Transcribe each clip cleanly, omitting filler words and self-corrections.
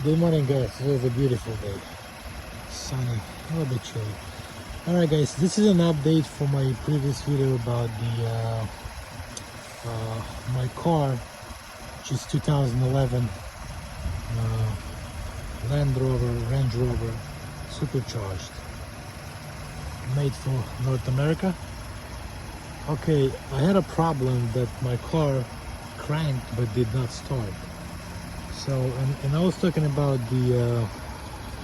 Good morning, guys. It was a beautiful day. Sunny, a little bit chilly. Alright guys, this is an update for my previous video about my car, which is 2011 Range Rover supercharged, made for North America. Okay, I had a problem that my car cranked but did not start. So, and I was talking about the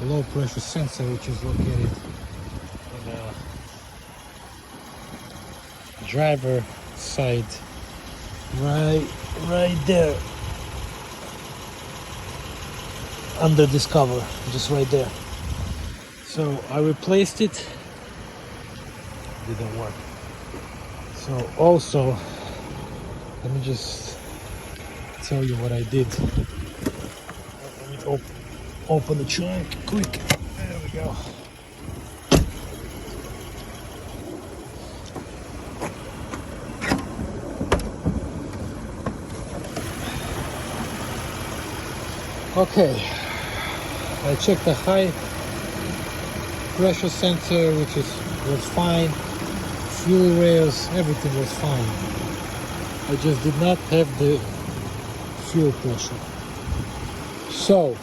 low pressure sensor, which is located on the driver side, right there, under this cover, just right there. So I replaced it. Didn't work. So also, let me just tell you what I did. Let me open the trunk quick. There we go. Okay, I checked the high pressure sensor, which was fine. Fuel rails, everything was fine. I just did not have the fuel pressure. So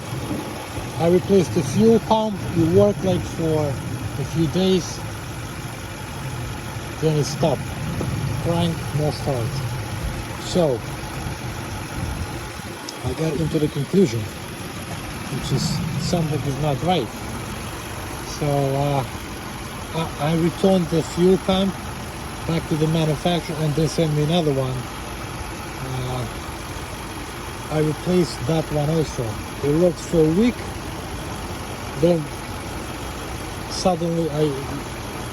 I replaced the fuel pump. It worked like for a few days, then it stopped. Crank, no start. So I got into the conclusion, which is something is not right. So I returned the fuel pump back to the manufacturer, and they sent me another one. I replaced that one also. It worked for a week, then suddenly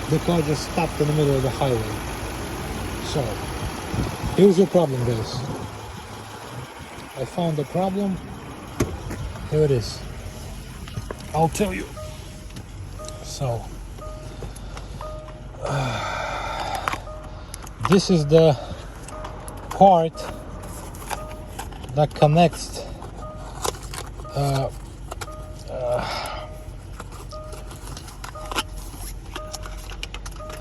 the car just stopped in the middle of the highway. So here's the problem, guys. I found the problem. Here it is. I'll tell you. So this is the part that connects let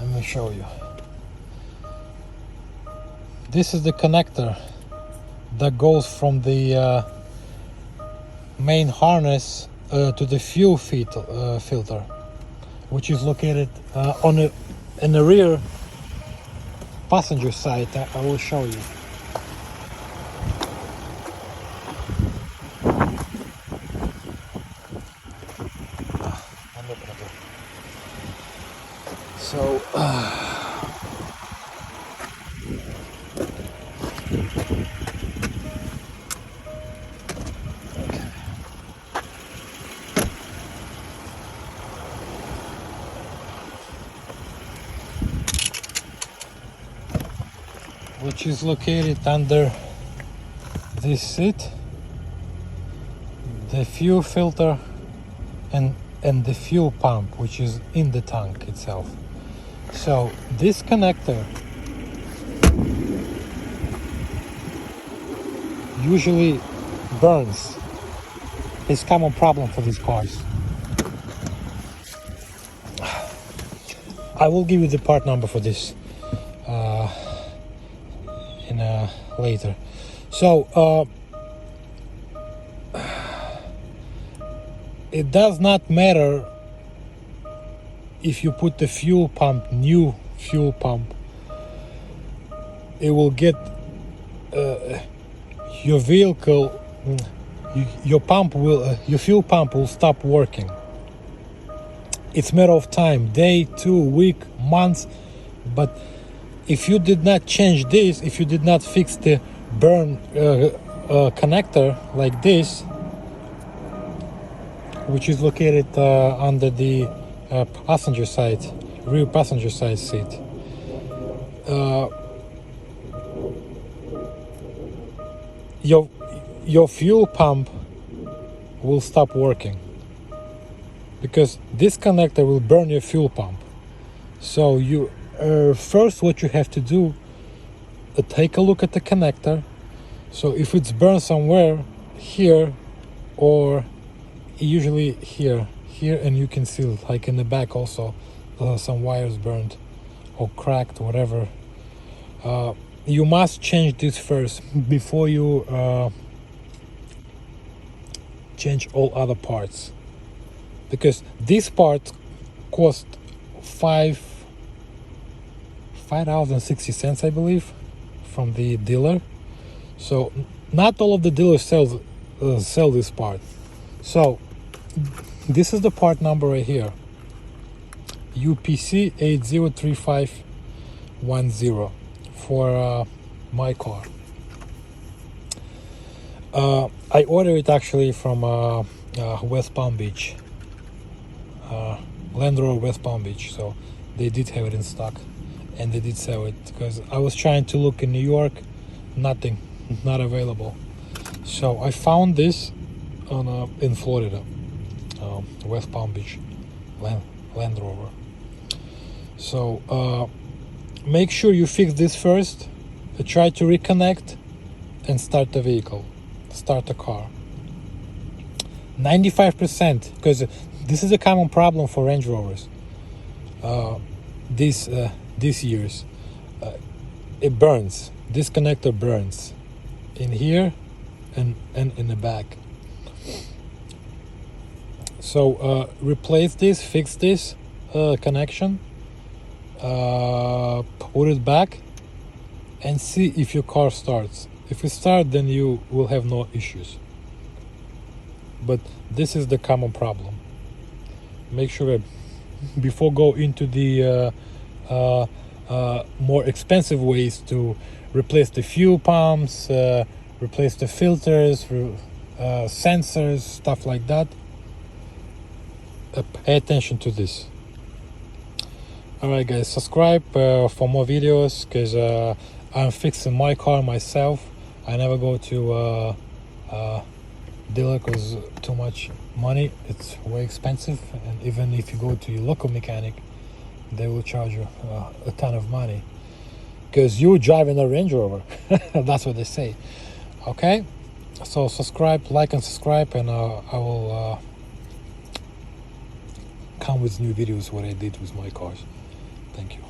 me show you. This is the connector that goes from the main harness to the fuel filter, which is located in the rear passenger side. I will show you. So which is located under this seat, the fuel filter, and the fuel pump, which is in the tank itself. So this connector usually burns. It's a common problem for these cars. I will give you the part number for this later. So it does not matter if you put the fuel pump, new fuel pump, it will get your vehicle, your fuel pump will stop working. It's a matter of time, day, 2 week, months. But if you did not change this, if you did not fix the burn connector like this, which is located under the passenger side, rear passenger side seat, your fuel pump will stop working, because this connector will burn your fuel pump. So you first, what you have to do, take a look at the connector. So if it's burned somewhere here or usually here, and you can see like in the back also some wires burned or cracked, whatever. You must change this first before you change all other parts, because this part cost $5,060, I believe, from the dealer. So not all of the dealers sell this part. So this is the part number right here, UPC 803510 for my car. I ordered it actually from West Palm Beach, Land Rover West Palm Beach. So they did have it in stock, and they did sell it, because I was trying to look in New York, nothing, not available. So I found this in Florida, West Palm Beach, Land Rover. So make sure you fix this first. Try to reconnect and start the vehicle, start the car. 95%, because this is a common problem for Range Rovers these years. It burns. This connector burns in here and in the back. So replace this, fix this connection, put it back, and see if your car starts. If it starts, then you will have no issues. But this is the common problem. Make sure that before go into the more expensive ways to replace the fuel pumps, replace the filters, sensors, stuff like that, pay attention to this. Alright guys, subscribe for more videos, because I'm fixing my car myself. I never go to dealer because too much money, it's way expensive, and even if you go to your local mechanic, they will charge you a ton of money because you're driving a Range Rover. That's what they say. Okay, so subscribe, like and subscribe, and I will come with new videos what I did with my cars. Thank you.